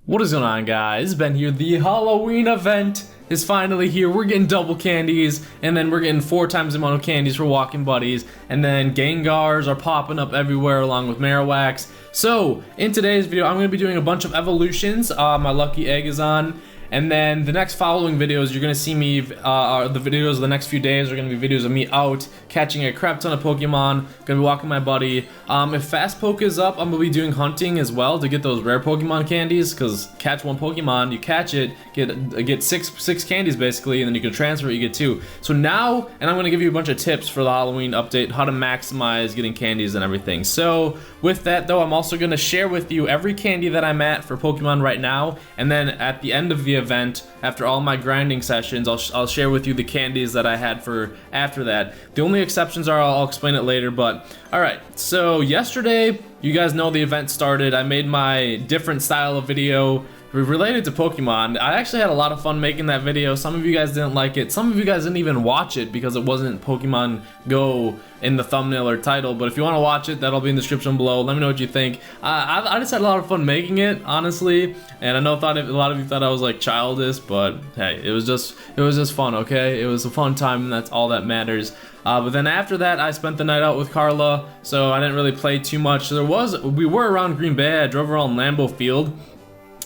What is going on, guys? Ben here. The Halloween event is finally here. We're getting double candies, and then we're getting 4 times the amount of candies for walking buddies, and then Gengars are popping up everywhere along with Marowaks. So, in today's video, I'm going to be doing a bunch of evolutions. My lucky egg is on. And then the next following videos, you're going to see me, the videos of the next few days are going to be videos of me out, catching a crap ton of Pokemon, going to be walking my buddy. If Fast Poke is up, I'm going to be doing hunting as well to get those rare Pokemon candies, because catch one Pokemon, you catch it, get six candies basically, and then you can transfer it, you get 2. So now, and I'm going to give you a bunch of tips for the Halloween update, how to maximize getting candies and everything. So with that though, I'm also going to share with you every candy that I'm at for Pokemon right now, and then at the end of the event, after all my grinding sessions, I'll share with you the candies that I had for after that. The only exceptions are, I'll explain it later, but alright, so yesterday, you guys know the event started. I made my different style of video related to Pokemon. I actually had a lot of fun making that video. Some of you guys didn't like it. Some of you guys didn't even watch it because it wasn't Pokemon Go in the thumbnail or title. But if you want to watch it, that'll be in the description below. Let me know what you think. I just had a lot of fun making it, honestly. And I know a lot of you thought I was like childish, but hey, it was just fun, okay? It was a fun time, and that's all that matters. But then after that, I spent the night out with Carla, so I didn't really play too much. We were around Green Bay. I drove around Lambeau Field.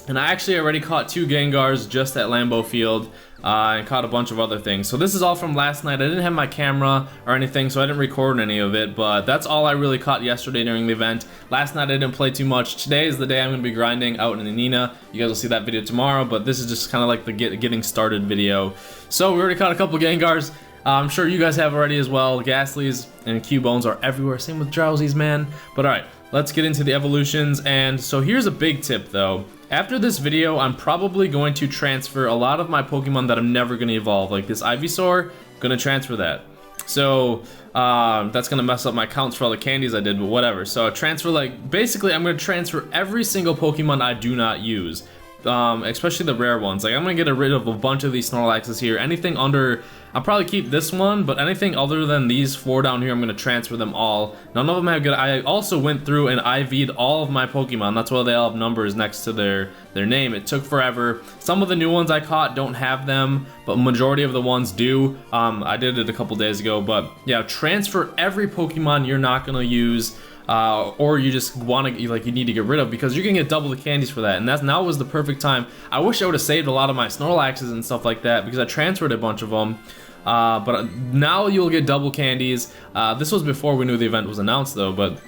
And I actually already caught 2 Gengars just at Lambeau Field, and caught a bunch of other things. So this is all from last night. I didn't have my camera or anything, so I didn't record any of it, but that's all I really caught yesterday during the event. Last night I didn't play too much. Today is the day I'm going to be grinding out in Nina. You guys will see that video tomorrow, but this is just kind of like the getting started video. So we already caught a couple Gengars. I'm sure you guys have already as well. Ghastlies and Cubones are everywhere. Same with Drowsies, man. But alright, let's get into the evolutions. And so here's a big tip though. After this video, I'm probably going to transfer a lot of my Pokemon that I'm never going to evolve. Like this Ivysaur, going to transfer that. So that's going to mess up my counts for all the candies I did, but whatever. So transfer, like, basically I'm going to transfer every single Pokemon I do not use. Especially the rare ones. Like, I'm gonna get rid of a bunch of these Snorlaxes here. Anything under, I'll probably keep this one, but anything other than these 4 down here, I'm gonna transfer them all. None of them have good. I also went through and IV'd all of my Pokemon. That's why they all have numbers next to their name. It took forever. Some of the new ones I caught don't have them, but majority of the ones do. I did it a couple days ago, but yeah, transfer every Pokemon you're not gonna use. Or you just want to, like, you need to get rid of, because you're gonna get double the candies for that, and now was the perfect time. I wish I would have saved a lot of my Snorlaxes and stuff like that, because I transferred a bunch of them. But now you'll get double candies. This was before we knew the event was announced though, but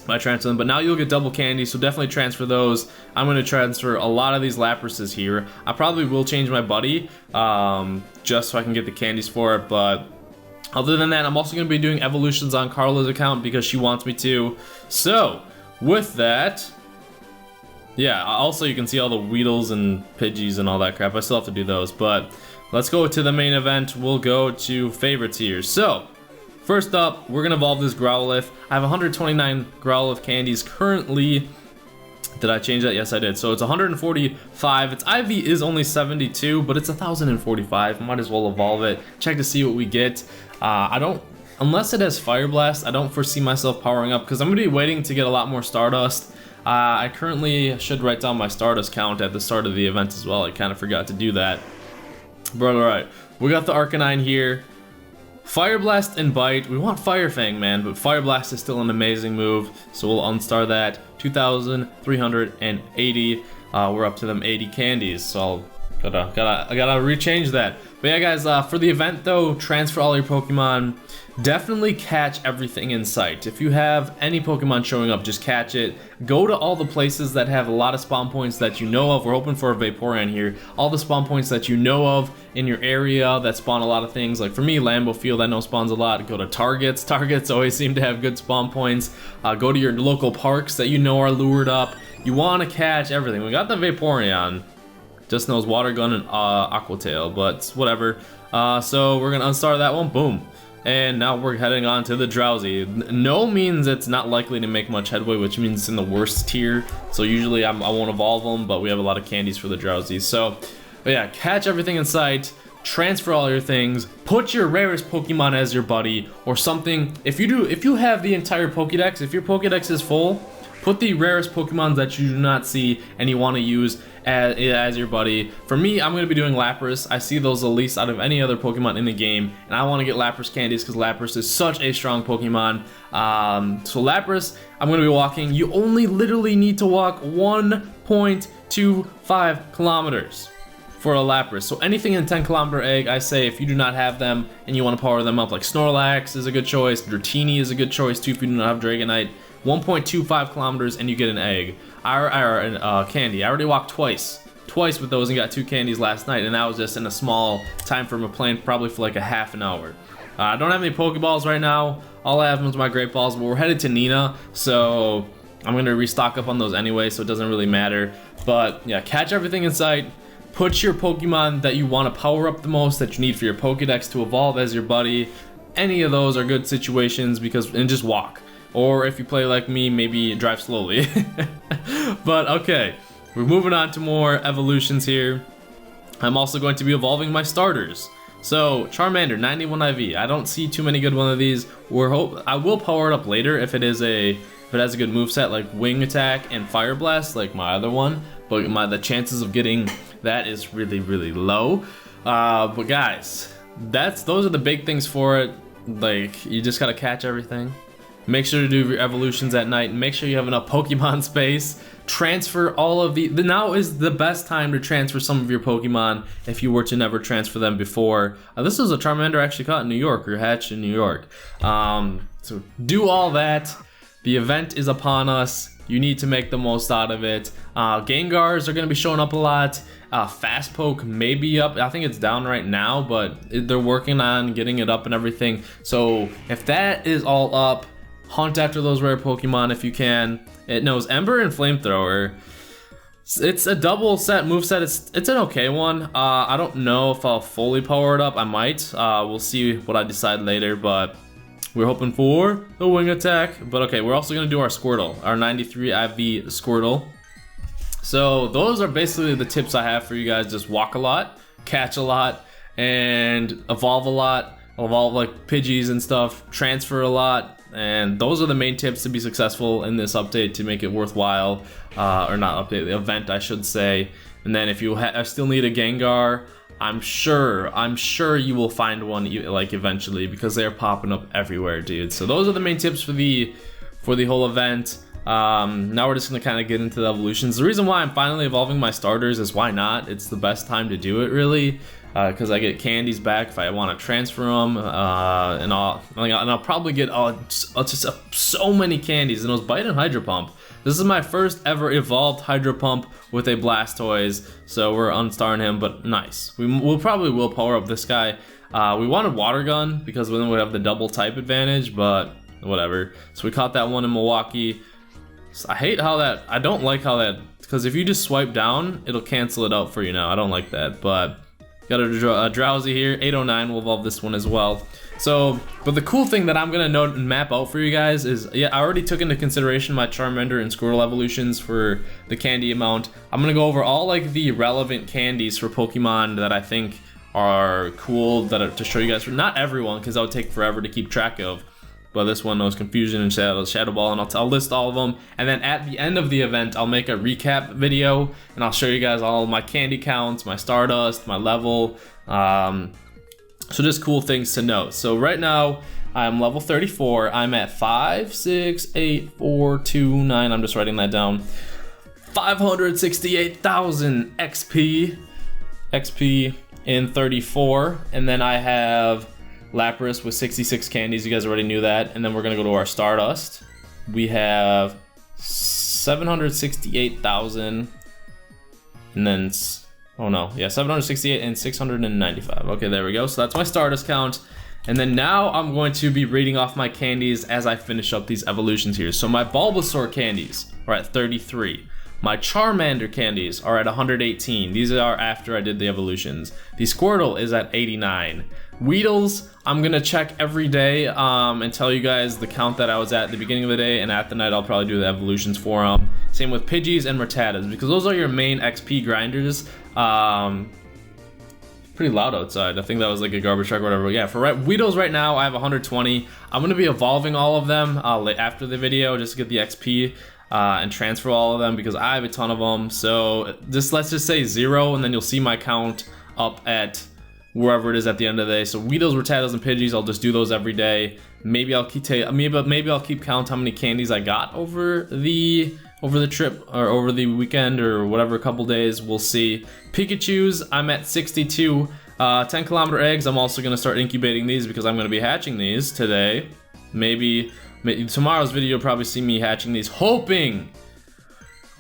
I transferred them. But now you'll get double candies, so definitely transfer those. I'm gonna transfer a lot of these Laprases here. I probably will change my buddy, just so I can get the candies for it, but other than that, I'm also going to be doing evolutions on Carla's account because she wants me to. So, with that, yeah, also you can see all the Weedles and Pidgeys and all that crap. I still have to do those, but let's go to the main event. We'll go to favorites here. So, first up, we're going to evolve this Growlithe. I have 129 Growlithe candies currently. Did I change that? Yes, I did. So it's 145. Its IV is only 72, but it's 1045. Might as well evolve it. Check to see what we get. Unless it has Fire Blast, I don't foresee myself powering up, because I'm going to be waiting to get a lot more Stardust. I currently should write down my Stardust count at the start of the event as well. I kind of forgot to do that. But alright, we got the Arcanine here. Fire Blast and Bite. We want Fire Fang, man, but Fire Blast is still an amazing move, so we'll unstar that. 2,380. We're up to them 80 candies, so I gotta rechange that. But yeah, guys, for the event though, transfer all your Pokemon. Definitely catch everything in sight. If you have any Pokemon showing up, just catch it. Go to all the places that have a lot of spawn points that you know of. We're hoping for a Vaporeon here. All the spawn points that you know of in your area that spawn a lot of things. Like for me, Lambeau Field, I know spawns a lot. Go to Targets. Targets always seem to have good spawn points. Go to your local parks that you know are lured up. You want to catch everything. We got the Vaporeon. Just knows Water Gun and Aqua Tail, but whatever. So we're gonna unstar that one. Boom. And now we're heading on to the Drowsy. No means it's not likely to make much headway, which means it's in the worst tier. So usually I won't evolve them, but we have a lot of candies for the Drowsy. So, but yeah, catch everything in sight. Transfer all your things. Put your rarest Pokemon as your buddy or something. If you have the entire Pokédex, if your Pokédex is full, Put the rarest Pokemon that you do not see and you want to use as your buddy. For me, I'm going to be doing Lapras. I see those the least out of any other Pokemon in the game, and I want to get Lapras candies because Lapras is such a strong Pokemon. So Lapras, I'm going to be walking. You only literally need to walk 1.25 kilometers for a Lapras. So anything in 10-kilometer egg, I say if you do not have them and you want to power them up, like Snorlax is a good choice, Dratini is a good choice too if you do not have Dragonite. 1.25 kilometers and you get an egg, or candy. I already walked twice with those and got 2 candies last night, and that was just in a small time frame of playing, probably for like a half an hour. I don't have any Pokeballs right now. All I have is my Great Balls, but we're headed to Nina, so I'm gonna restock up on those anyway, so it doesn't really matter. But yeah, catch everything in sight. Put your Pokemon that you want to power up the most, that you need for your Pokedex to evolve as your buddy. Any of those are good situations and just walk. Or if you play like me, maybe drive slowly. But okay, we're moving on to more evolutions here. I'm also going to be evolving my starters. So Charmander, 91 IV. I don't see too many good one of these. I will power it up later if it has a good moveset like Wing Attack and Fire Blast like my other one. But the chances of getting that is really, really low. But guys, those are the big things for it. Like, you just gotta catch everything. Make sure to do your evolutions at night. Make sure you have enough Pokemon space. Transfer all of now is the best time to transfer some of your Pokemon if you were to never transfer them before. This is a Charmander I actually caught in New York, or hatched in New York. So do all that. The event is upon us. You need to make the most out of it. Gengars are going to be showing up a lot. Fast Poke may be up. I think it's down right now, but they're working on getting it up and everything. So if that is all up, hunt after those rare Pokemon if you can. It knows Ember and Flamethrower. It's a double set moveset. It's an okay one. I don't know if I'll fully power it up. I might. We'll see what I decide later, but we're hoping for the Wing Attack. But okay, we're also going to do our Squirtle, our 93 IV Squirtle. So those are basically the tips I have for you guys. Just walk a lot, catch a lot, and evolve a lot. Evolve like Pidgeys and stuff, transfer a lot. And those are the main tips to be successful in this update to make it worthwhile, or not update, the event I should say. And then if you still need a Gengar, I'm sure you will find one like eventually, because they're popping up everywhere, dude. So those are the main tips for the whole event. Now we're just gonna kind of get into the evolutions. The reason why I'm finally evolving my starters is why not? It's the best time to do it, really. Because I get candies back if I want to transfer them, and I'll probably get just so many candies. And those Bite and Hydro Pump. This is my first ever evolved Hydro Pump with a Blastoise, so we're unstarring him, but nice. We'll probably power up this guy. We wanted Water Gun because then we have the double type advantage, but whatever. So we caught that one in Milwaukee. So I don't like how that, because if you just swipe down, it'll cancel it out for you now. I don't like that, but got a Drowsy here, 809, we'll evolve this one as well. So, but the cool thing that I'm gonna note and map out for you guys is, yeah, I already took into consideration my Charmander and Squirtle evolutions for the candy amount. I'm gonna go over all like the relevant candies for Pokemon that I think are cool to show you guys. Not everyone, because that would take forever to keep track of. But this one knows Confusion and Shadow Ball, and I'll list all of them. And then at the end of the event, I'll make a recap video, and I'll show you guys all my candy counts, my Stardust, my level. So just cool things to note. So right now, I'm level 34. I'm at 5, 6, 8, 4, 2, 9. I'm just writing that down. 568,000 XP in 34. And then I have Lapras with 66 candies. You guys already knew that. And then we're gonna go to our Stardust. We have 768,000, and then 768 and 695. Okay, there we go. So that's my Stardust count. And then now I'm going to be reading off my candies as I finish up these evolutions here. So my Bulbasaur candies are at 33. My Charmander candies are at 118. These are after I did the evolutions. The Squirtle is at 89. Weedles, I'm gonna check every day and tell you guys the count that I was at the beginning of the day, and at the night I'll probably do the evolutions for them. Same with Pidgeys and Rattatas, because those are your main XP grinders. Pretty loud outside. I think that was like a garbage truck or whatever. Yeah, for Weedles right now I have 120. I'm gonna be evolving all of them after the video just to get the XP. and transfer all of them because I have a ton of them. So let's just say 0, and then you'll see my count up at wherever it is at the end of the day. So Weedles, Rattatas, and Pidgeys, I'll just do those every day. Maybe I'll keep count how many candies I got over the trip or over the weekend or whatever, a couple days. We'll see. Pikachu's, I'm at 62. 10-kilometer eggs, I'm also gonna start incubating these because I'm gonna be hatching these today. Maybe tomorrow's video you'll probably see me hatching these, hoping.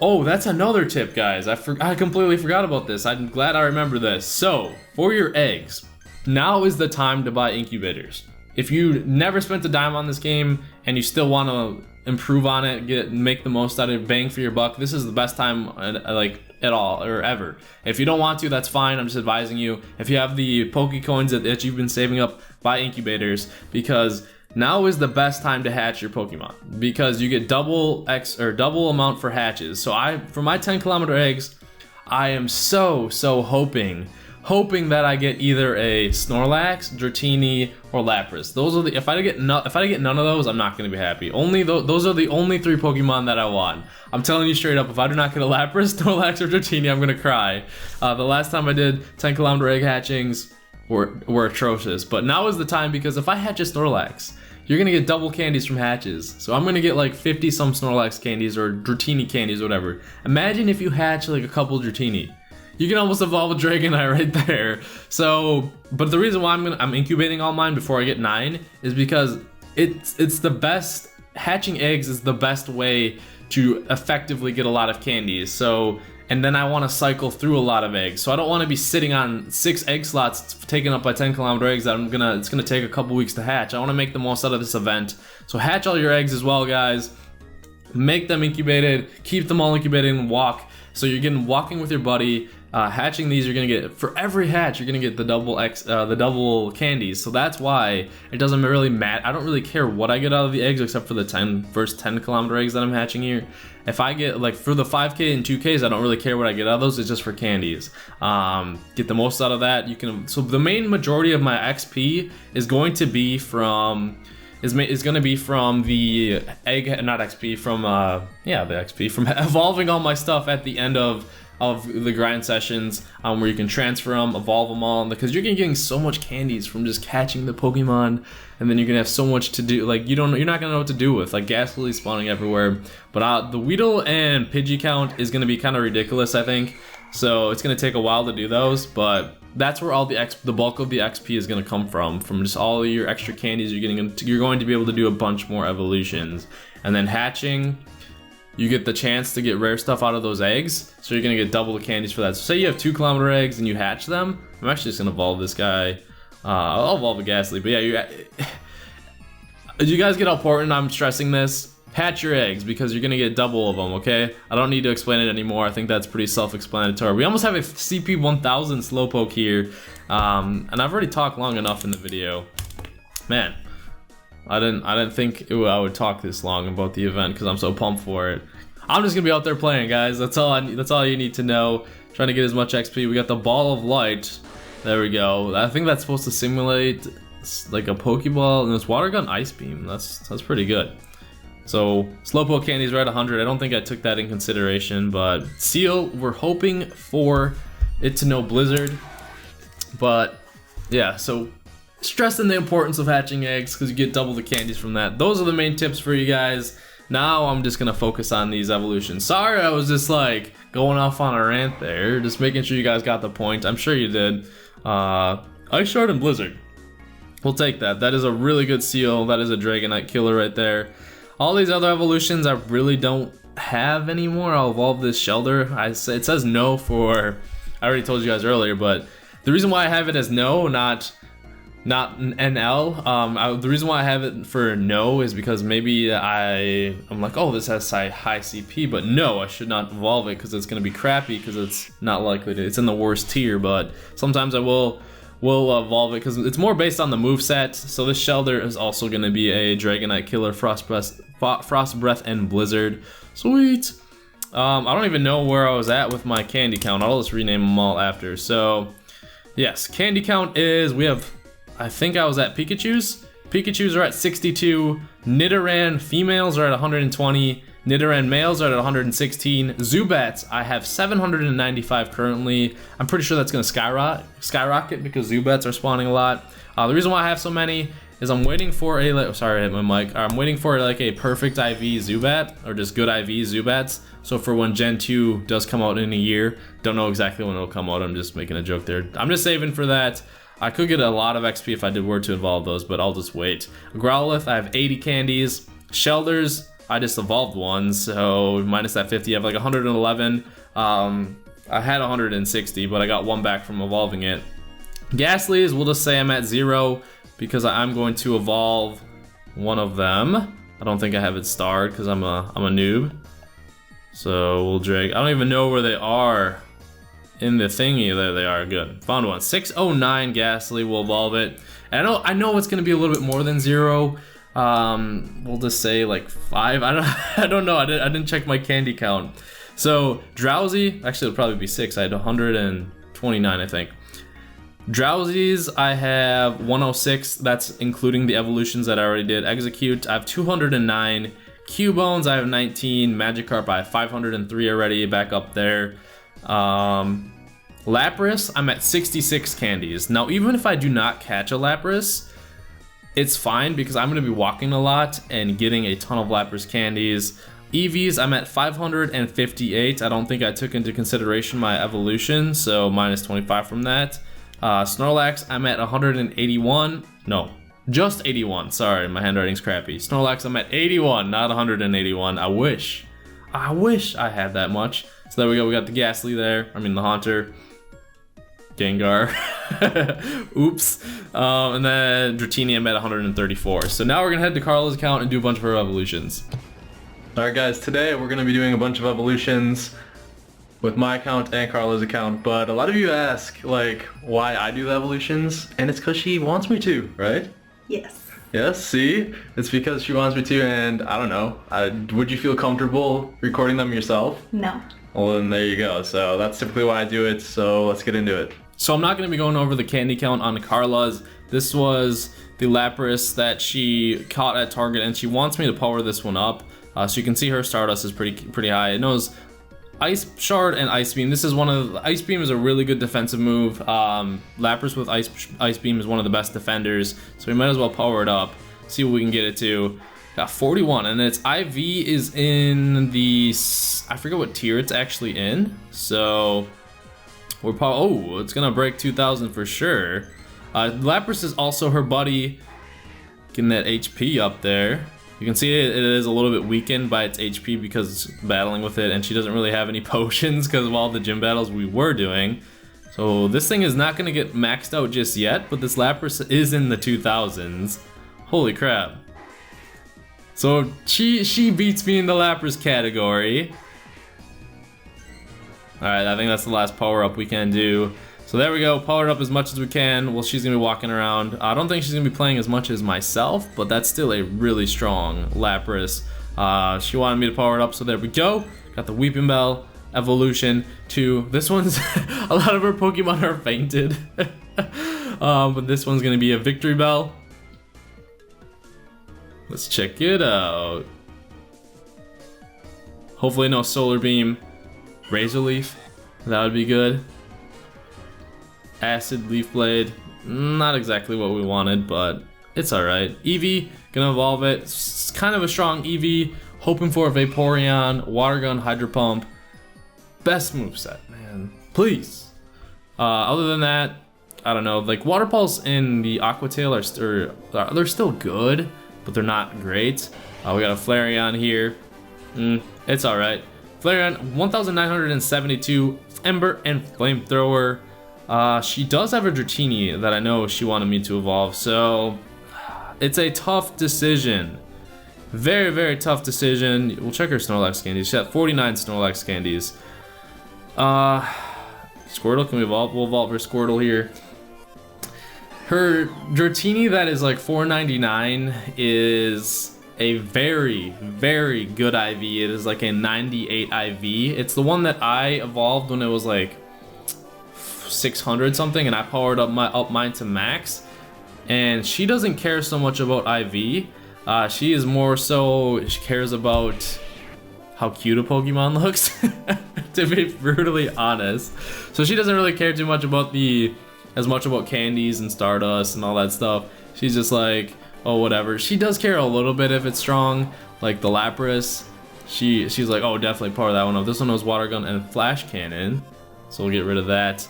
Oh, that's another tip, guys. I completely forgot about this. I'm glad I remember this. So, for your eggs, now is the time to buy incubators. If you never spent a dime on this game and you still want to improve on it, make the most out of it, bang for your buck, this is the best time at all or ever. If you don't want to, that's fine. I'm just advising you. If you have the Pokecoins that you've been saving up, buy incubators, because now is the best time to hatch your Pokemon, because you get double amount for hatches. So for my 10-kilometer eggs, I am so hoping that I get either a Snorlax, Dratini, or Lapras. Those are if I get none of those, I'm not gonna be happy. Those are the only 3 Pokemon that I want. I'm telling you straight up, if I do not get a Lapras, Snorlax, or Dratini, I'm gonna cry. The last time I did 10-kilometer egg hatchings were atrocious, but now is the time, because if I hatch a Snorlax, you're gonna get double candies from hatches. So I'm gonna get like 50 some Snorlax candies or Dratini candies, whatever. Imagine if you hatch like a couple Dratini. You can almost evolve a Dragonite right there. So, but the reason why I'm incubating all mine before I get 9 is because it's the best. Hatching eggs is the best way to effectively get a lot of candies. So, and then I want to cycle through a lot of eggs. So I don't want to be sitting on 6 egg slots taken up by 10-kilometer eggs that it's gonna take a couple weeks to hatch. I want to make the most out of this event. So hatch all your eggs as well, guys. Make them incubated, keep them all incubated, and walk. So you're getting walking with your buddy. Hatching these, you're gonna get, for every hatch, you're gonna get the double candies. So that's why it doesn't really matter. I don't really care what I get out of the eggs, except for the first 10-kilometer eggs that I'm hatching here. If I get, like, for the 5K and 2Ks, I don't really care what I get out of those. It's just for candies. Get the most out of that. So the main majority of my XP is going to be from the egg, not XP, from the XP from evolving all my stuff at the end of the grind sessions, where you can transfer them, evolve them all, because you're getting so much candies from just catching the Pokemon, and then you're gonna have so much to do. Like, you're not gonna know what to do with, like, gas lilies spawning everywhere. But the Weedle and Pidgey count is gonna be kind of ridiculous, I think. So it's gonna take a while to do those, but that's where all the bulk of the XP is gonna come from just all of your extra candies you're getting. You're going to be able to do a bunch more evolutions, and then hatching, you get the chance to get rare stuff out of those eggs, so you're gonna get double the candies for that. So say you have 2-kilometer eggs and you hatch them. I'm actually just gonna evolve this guy. I'll evolve a Ghastly, but yeah, you guys get how important I'm stressing this? Hatch your eggs, because you're gonna get double of them, okay? I don't need to explain it anymore. I think that's pretty self-explanatory. We almost have a CP 1000 Slowpoke here, and I've already talked long enough in the video. Man, I didn't think I would talk this long about the event, because I'm so pumped for it. I'm just gonna be out there playing, guys. That's all you need to know. Trying to get as much XP. We got the Ball of Light. There we go. I think that's supposed to simulate like a Pokeball, and this Water Gun Ice Beam. That's pretty good. So Slowpoke candies right at 100. I don't think I took that in consideration, but Seal, we're hoping for it to know Blizzard. But yeah, so stressing the importance of hatching eggs, because you get double the candies from that. Those are the main tips for you guys. Now I'm just gonna focus on these evolutions. Sorry, I was just like going off on a rant there, just making sure you guys got the point. I'm sure you did. Ice Shard and Blizzard, we'll take that. That is a really good Seal. That is a Dragonite killer right there. All these other evolutions I really don't have anymore. I'll evolve this Shelter. It says no for, I already told you guys earlier, but the reason why I have it as no, not NL, the reason why I have it for no is because maybe I'm like, oh, this has high CP, but no, I should not evolve it, because it's going to be crappy, because it's not likely to, it's in the worst tier. But sometimes I will evolve it, because it's more based on the moveset. So this Shelter is also going to be a Dragonite killer, Frost Breath and Blizzard. Sweet. I don't even know where I was at with my candy count. I'll just rename them all after. So yes, candy count is, I think I was at Pikachu's. Pikachu's are at 62. Nidoran females are at 120. Nidoran males are at 116. Zubats, I have 795 currently. I'm pretty sure that's gonna skyrocket because Zubats are spawning a lot. The reason why I have so many is I'm waiting for a, sorry I hit my mic. I'm waiting for like a perfect IV Zubat, or just good IV Zubats. So for when Gen 2 does come out in a year, don't know exactly when it'll come out, I'm just making a joke there. I'm just saving for that. I could get a lot of XP if I were to evolve those, but I'll just wait. Growlithe, I have 80 candies. Shelders, I just evolved one, so minus that 50, I have like 111. I had 160, but I got one back from evolving it. Ghastlies, we'll just say I'm at 0 because I'm going to evolve one of them. I don't think I have it starred because I'm a noob. So we'll drag. I don't even know where they are in the thingy. There they are. Good. Found one. 609 Ghastly. We'll evolve it. And I know it's gonna be a little bit more than 0. We'll just say like 5. I don't know. I didn't check my candy count. So Drowsy. Actually, it'll probably be 6. I had 129, I think. Drowsies, I have 106. That's including the evolutions that I already did. Execute, I have 209. Cubones, I have 19. Magikarp, I have 503 already, back up there. Lapras, I'm at 66 candies. Now, even if I do not catch a Lapras, it's fine because I'm going to be walking a lot and getting a ton of Lapras candies. EVs, I'm at 558. I don't think I took into consideration my evolution, so minus 25 from that. Snorlax, I'm at 181. No, just 81. Sorry, my handwriting's crappy. Snorlax, I'm at 81, not 181. I wish I had that much. So there we go. We got the Ghastly there. I mean the Haunter. Gengar. Oops. And then Dratini, I'm at 134. So now we're gonna head to Carla's account and do a bunch of her evolutions. Alright guys, today we're gonna be doing a bunch of evolutions with my account and Carla's account, but a lot of you ask like why I do the evolutions, and it's because she wants me to, right? Yes. Yes, see? It's because she wants me to, and I don't know. Would you feel comfortable recording them yourself? No. Well then there you go. So that's typically why I do it, so let's get into it. So I'm not going to be going over the candy count on Carla's. This was the Lapras that she caught at Target, and she wants me to power this one up. So you can see her Stardust is pretty high. It knows Ice Shard and Ice Beam. This is one of the, Ice Beam is a really good defensive move. Lapras with Ice Beam is one of the best defenders, so we might as well power it up. See what we can get it to. Got 41, and its IV is in the, I forget what tier it's actually in. So we're oh, it's gonna break 2,000 for sure. Lapras is also her buddy, getting that HP up there. You can see it is a little bit weakened by its HP because it's battling with it, and she doesn't really have any potions because of all the gym battles we were doing. So this thing is not going to get maxed out just yet, but this Lapras is in the 2000s. Holy crap. So she beats me in the Lapras category. Alright, I think that's the last power-up we can do. So there we go, powered up as much as we can. Well, she's gonna be walking around. I don't think she's gonna be playing as much as myself, but that's still a really strong Lapras. She wanted me to power it up, so there we go. Got the Weeping Bell evolution to this one's. A lot of her Pokemon are fainted, but this one's gonna be a Victory Bell. Let's check it out. Hopefully no Solar Beam. Razor Leaf, that would be good. Acid Leaf Blade, not exactly what we wanted, but it's alright. Eevee, gonna evolve it. It's kind of a strong Eevee, hoping for a Vaporeon, Water Gun, Hydro Pump. Best moveset, man. Please. Other than that, I don't know. Like Water Pulse and the Aqua Tail they're still good, but they're not great. We got a Flareon here. It's alright. Flareon, 1,972 Ember and Flamethrower. She does have a Dratini that I know she wanted me to evolve, so it's a tough decision. Very, very tough decision. We'll check her Snorlax candies. She's got 49 Snorlax candies. Squirtle, can we evolve? We'll evolve her Squirtle here. Her Dratini that is like 499 is a very, very good IV. It is like a 98 IV. It's the one that I evolved when it was like 600 something, and I powered up mine to max. And she doesn't care so much about IV. She is more so, she cares about how cute a Pokemon looks, to be brutally honest. So she doesn't really care too much about as much about candies and Stardust and all that stuff. She's just like, oh, whatever. She does care a little bit if it's strong, like the Lapras. She's like, oh, definitely power that one up. This one has Water Gun and Flash Cannon, so we'll get rid of that.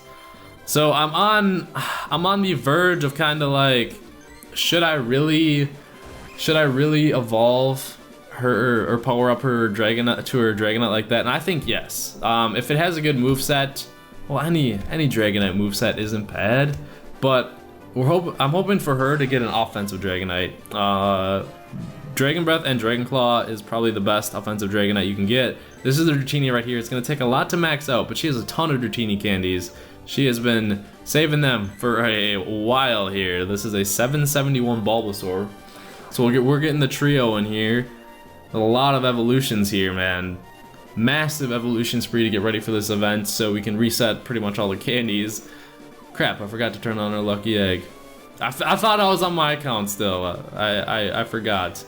So I'm on the verge of kind of like, should I really evolve her or power up her Dragonite to her Dragonite like that? And I think yes. If it has a good moveset, well, any Dragonite moveset isn't bad, but I'm hoping for her to get an offensive Dragonite. Dragon Breath and Dragon Claw is probably the best offensive Dragonite you can get. This is the Dratini right here. It's gonna take a lot to max out, but she has a ton of Dratini candies. She has been saving them for a while here. This is a 771 Bulbasaur. So we're getting the trio in here. A lot of evolutions here, man. Massive evolution spree to get ready for this event so we can reset pretty much all the candies. Crap, I forgot to turn on our lucky egg. I thought I was on my account still. I forgot.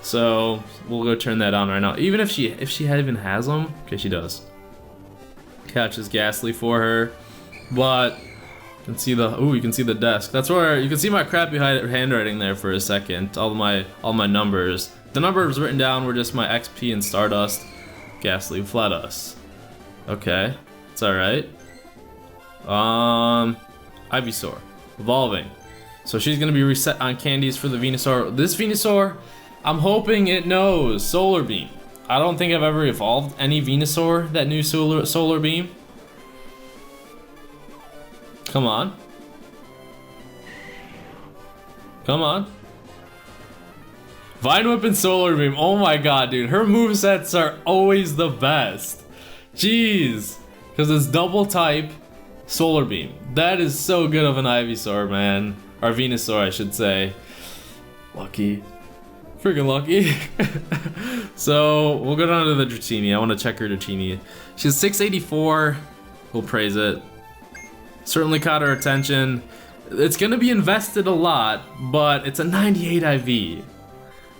So we'll go turn that on right now. Even if she even has them. Okay, she does. Catches Ghastly for her. But you can see you can see the desk. That's where you can see my crappy handwriting there for a second. All my numbers. The numbers written down were just my XP and Stardust. Ghastly fled us. Okay, it's all right. Ivysaur, evolving. So she's gonna be reset on candies for the Venusaur. This Venusaur, I'm hoping it knows Solar Beam. I don't think I've ever evolved any Venusaur that knew Solar Beam. Come on. Come on. Vine Whip and Solar Beam. Oh my god, dude. Her movesets are always the best. Jeez. Because it's double type Solar Beam. That is so good of an Ivysaur, man. Or Venusaur, I should say. Lucky. Freaking lucky. So, we'll go down to the Dratini. I want to check her Dratini. She's 684. We'll praise it. Certainly caught her attention. It's going to be invested a lot, but it's a 98 IV.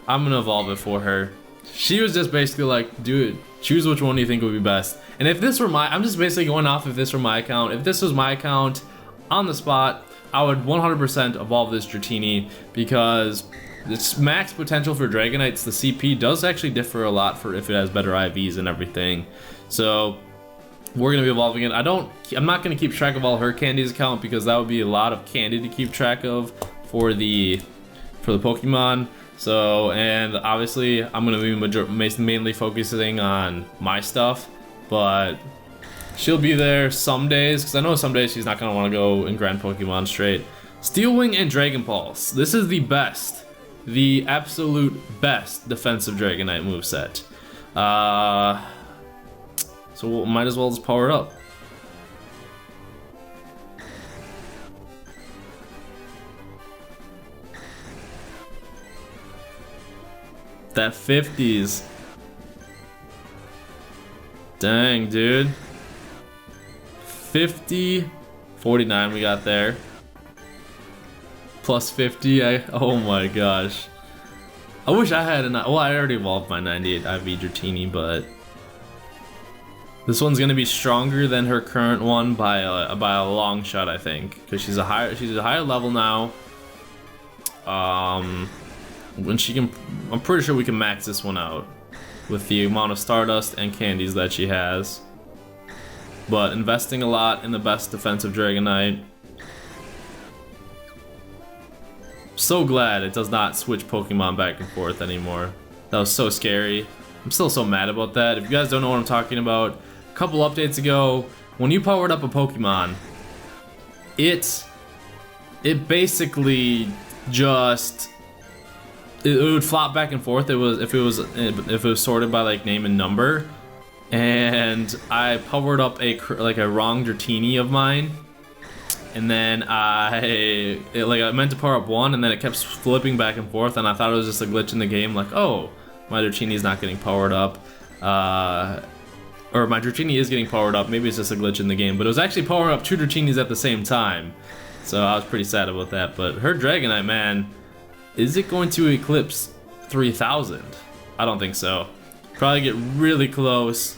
I'm going to evolve it for her. She was just basically like, dude, choose which one you think would be best. And if this were I'm just basically going off if this were my account. If this was my account on the spot, I would 100% evolve this Dratini because its max potential for Dragonites, the CP does actually differ a lot for if it has better IVs and everything. So we're gonna be evolving it. I'm not gonna keep track of all her candies account because that would be a lot of candy to keep track of for the Pokemon. So, and obviously I'm gonna be mainly focusing on my stuff, but she'll be there some days because I know some days she's not gonna want to go and grind Pokemon straight. Steel Wing and Dragon Pulse. This is the best, the absolute best defensive Dragonite moveset. So we might as well just power it up. That 50s. Dang, dude. 50, 49 we got there. Plus 50, oh my gosh. I wish I had well, I already evolved my 98 IV Dratini, but this one's gonna be stronger than her current one by a long shot, I think, because she's a higher level now. When she can, I'm pretty sure we can max this one out with the amount of Stardust and candies that she has. But investing a lot in the best defensive Dragonite. So glad it does not switch Pokemon back and forth anymore. That was so scary. I'm still so mad about that. If you guys don't know what I'm talking about, a couple updates ago, when you powered up a Pokemon, it basically just it would flop back and forth. If it was sorted by like name and number, and I powered up a wrong Dratini of mine, and then I meant to power up one, and then it kept flipping back and forth, and I thought it was just a glitch in the game, like, oh, my Dratini's not getting powered up, or my Dratini is getting powered up, maybe it's just a glitch in the game, but it was actually powering up two Dratinis at the same time, so I was pretty sad about that. But her Dragonite, man, is it going to eclipse 3,000? I don't think so. Probably get really close.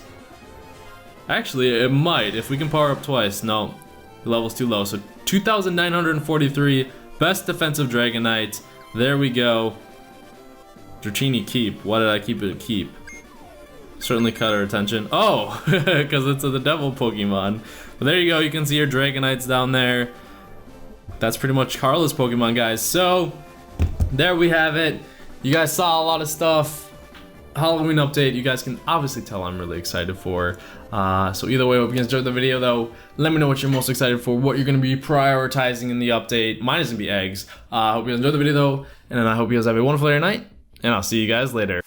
Actually, it might if we can power up twice. No, the level's too low. So 2,943, best defensive Dragonite. There we go. Dratini keep. Why did I keep it keep? Certainly caught our attention. Oh, because it's the devil Pokemon. But there you go. You can see your Dragonites down there. That's pretty much Carla's Pokemon, guys. So there we have it. You guys saw a lot of stuff. Halloween update, you guys can obviously tell I'm really excited for. So either way, I hope you guys enjoyed the video though. Let me know what you're most excited for, what you're going to be prioritizing in the update. Mine is going to be eggs. I hope you guys enjoyed the video though, and I hope you guys have a wonderful day or night, and I'll see you guys later.